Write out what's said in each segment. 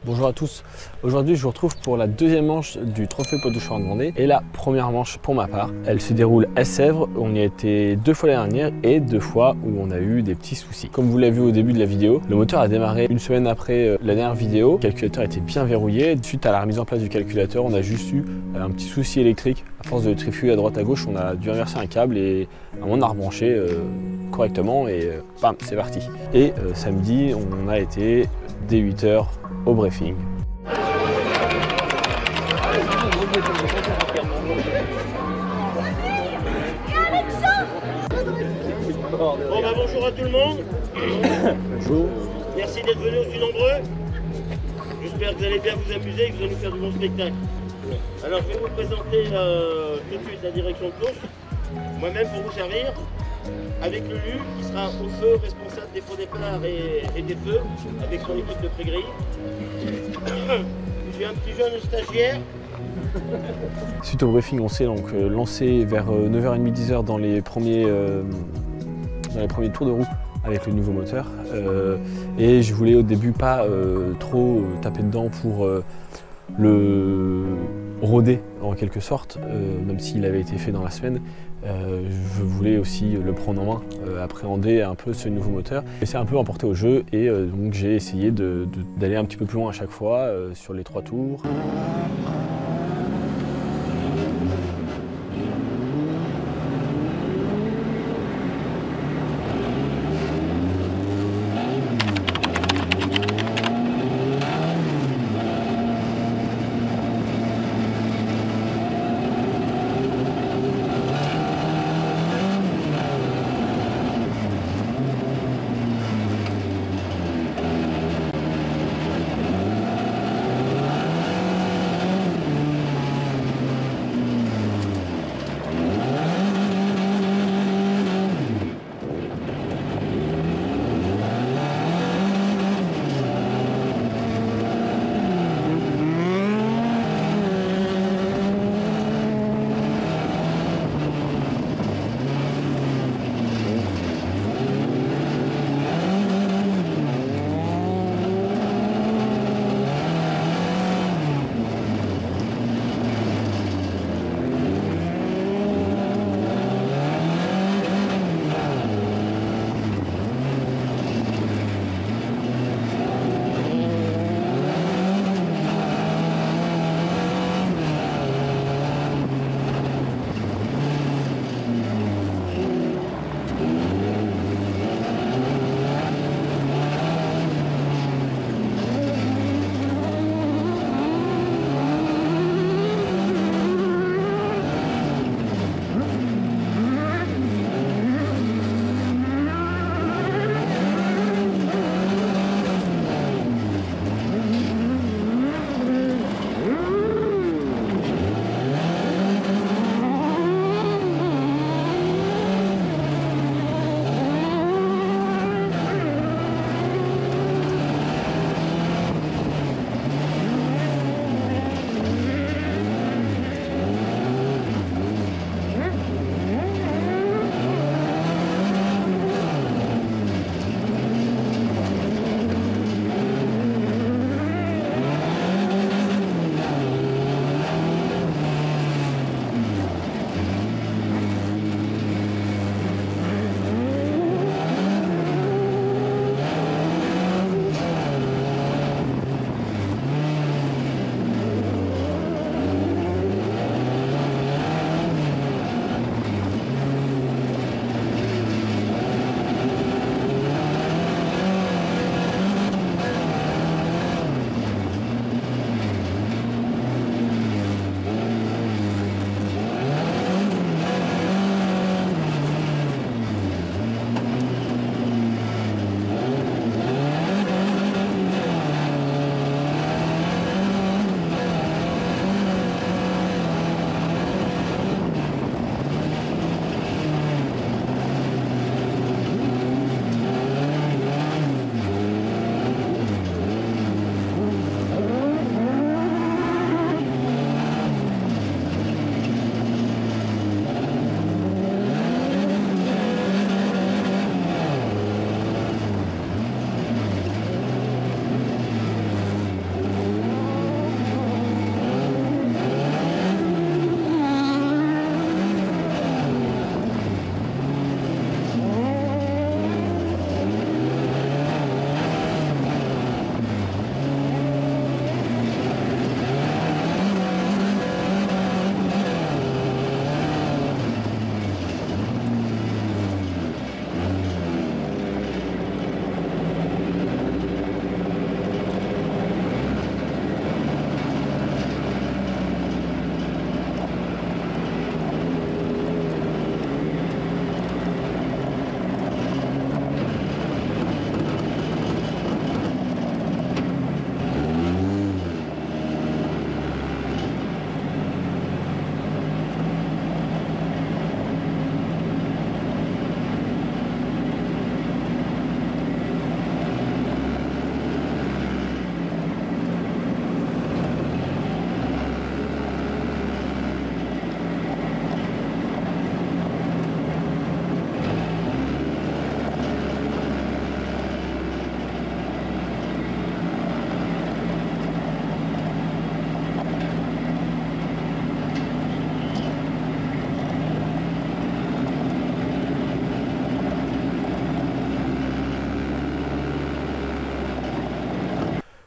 Bonjour à tous, aujourd'hui je vous retrouve pour la deuxième manche du trophée Poitou-Charentes Vendée et la première manche pour ma part. Elle se déroule à Sèvres, on y a été 2 fois l'année dernière et 2 fois où on a eu des petits soucis. Comme vous l'avez vu au début de la vidéo, le moteur a démarré une semaine après la dernière vidéo, le calculateur était bien verrouillé. Suite à la remise en place du calculateur, on a juste eu un petit souci électrique. À force de trifouiller à droite à gauche, on a dû inverser un câble et on a rebranché correctement et bam, c'est parti. Et samedi, on a été dès 8 h au briefing. Bon bah bonjour à tout le monde. Bonjour. Merci d'être venus aussi nombreux. J'espère que vous allez bien vous amuser et que vous allez nous faire du bon spectacle. Alors je vais vous présenter tout de suite la direction de course. Moi-même pour vous servir. Avec Lulu qui sera au feu, responsable des faux départs et des feux, avec son équipe de pré-grille. Je suis un petit jeune stagiaire. Suite au briefing, on s'est donc lancé vers 9h30, 10h dans les premiers tours de roue avec le nouveau moteur. Et je voulais au début pas trop taper dedans pour le roder en quelque sorte, même s'il avait été fait dans la semaine. Je voulais aussi le prendre en main, appréhender un peu ce nouveau moteur. Et c'est un peu emporté au jeu et donc j'ai essayé d'aller un petit peu plus loin à chaque fois sur les 3 tours.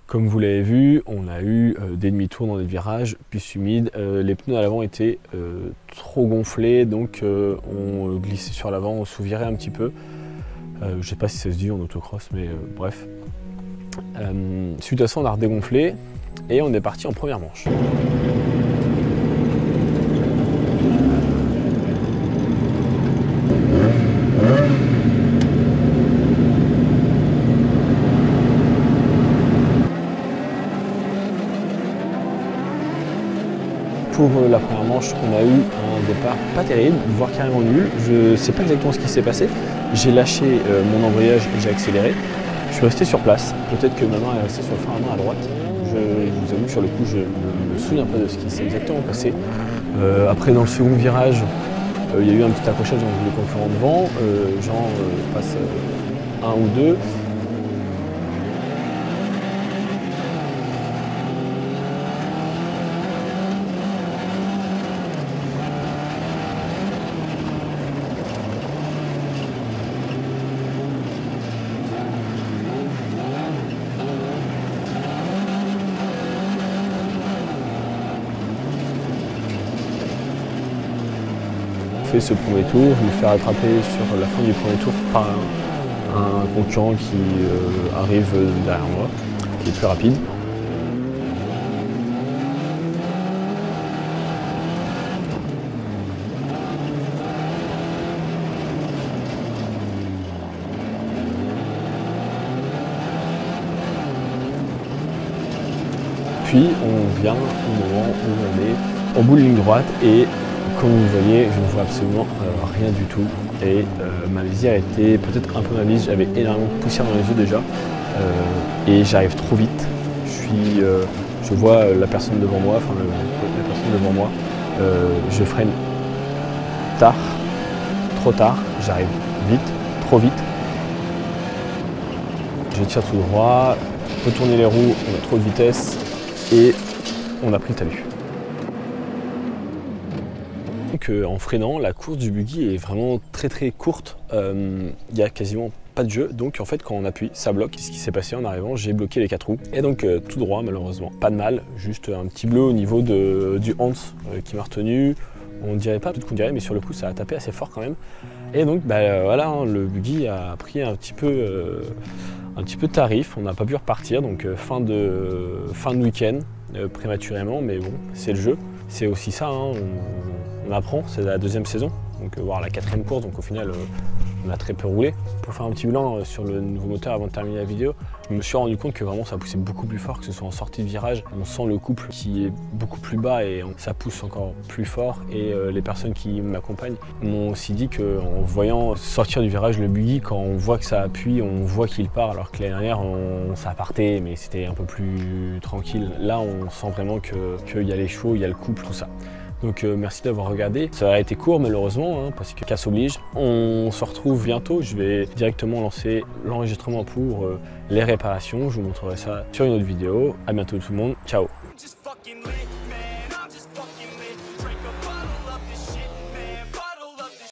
Comme vous l'avez vu, on a eu des demi-tours dans des virages, piste humide. Les pneus à l'avant étaient trop gonflés, donc on glissait sur l'avant, on sous-virait un petit peu. Je ne sais pas si ça se dit en autocross, mais bref. Suite à ça, on a redégonflé et on est parti en première manche. Pour la première manche, on a eu un départ pas terrible, voire carrément nul. Je ne sais pas exactement ce qui s'est passé. J'ai lâché mon embrayage et j'ai accéléré. Je suis resté sur place. Peut-être que ma main est restée sur le frein à main à droite. Je vous avoue que sur le coup, je ne me souviens pas de ce qui s'est exactement passé. Après, dans le second virage, il y a eu un petit accrochage dans les concurrents devant. Jean passe un ou deux. Fait ce premier tour, je me fais rattraper sur la fin du premier tour par un concurrent qui arrive derrière moi, qui est plus rapide. Puis on vient au moment où on est en bout de ligne droite et comme vous voyez, je ne vois absolument rien du tout et ma visière était peut-être un peu ma mise, j'avais énormément de poussière dans les yeux déjà et j'arrive trop vite. Je vois la personne devant moi, enfin la personne devant moi, je freine tard, trop tard, j'arrive vite, trop vite. Je tire tout droit, retourner les roues, on a trop de vitesse et on a pris le talus. Donc, en freinant, la course du buggy est vraiment très courte, il n'y a quasiment pas de jeu, donc en fait quand on appuie, ça bloque. Ce qui s'est passé en arrivant, j'ai bloqué les 4 roues, et donc tout droit malheureusement. Pas de mal, juste un petit bleu au niveau du Hans qui m'a retenu, on dirait pas, peut-être qu'on dirait, mais sur le coup ça a tapé assez fort quand même. Et donc voilà, hein, le buggy a pris un petit peu de tarif, on n'a pas pu repartir, donc fin de week-end, prématurément, mais bon, c'est le jeu. C'est aussi ça, hein, on apprend, c'est la deuxième saison, donc voire la 4e course, donc au final on a très peu roulé. Pour faire un petit bilan sur le nouveau moteur avant de terminer la vidéo, je me suis rendu compte que vraiment ça poussait beaucoup plus fort, que ce soit en sortie de virage. On sent le couple qui est beaucoup plus bas et ça pousse encore plus fort. Et les personnes qui m'accompagnent m'ont aussi dit qu'en voyant sortir du virage le buggy, quand on voit que ça appuie, on voit qu'il part, alors que l'année dernière ça partait mais c'était un peu plus tranquille. Là on sent vraiment qu'il y a les chevaux, il y a le couple, tout ça. Donc merci d'avoir regardé. Ça a été court malheureusement, hein, parce que casse oblige. On se retrouve bientôt. Je vais directement lancer l'enregistrement pour les réparations. Je vous montrerai ça sur une autre vidéo. À bientôt tout le monde. Ciao.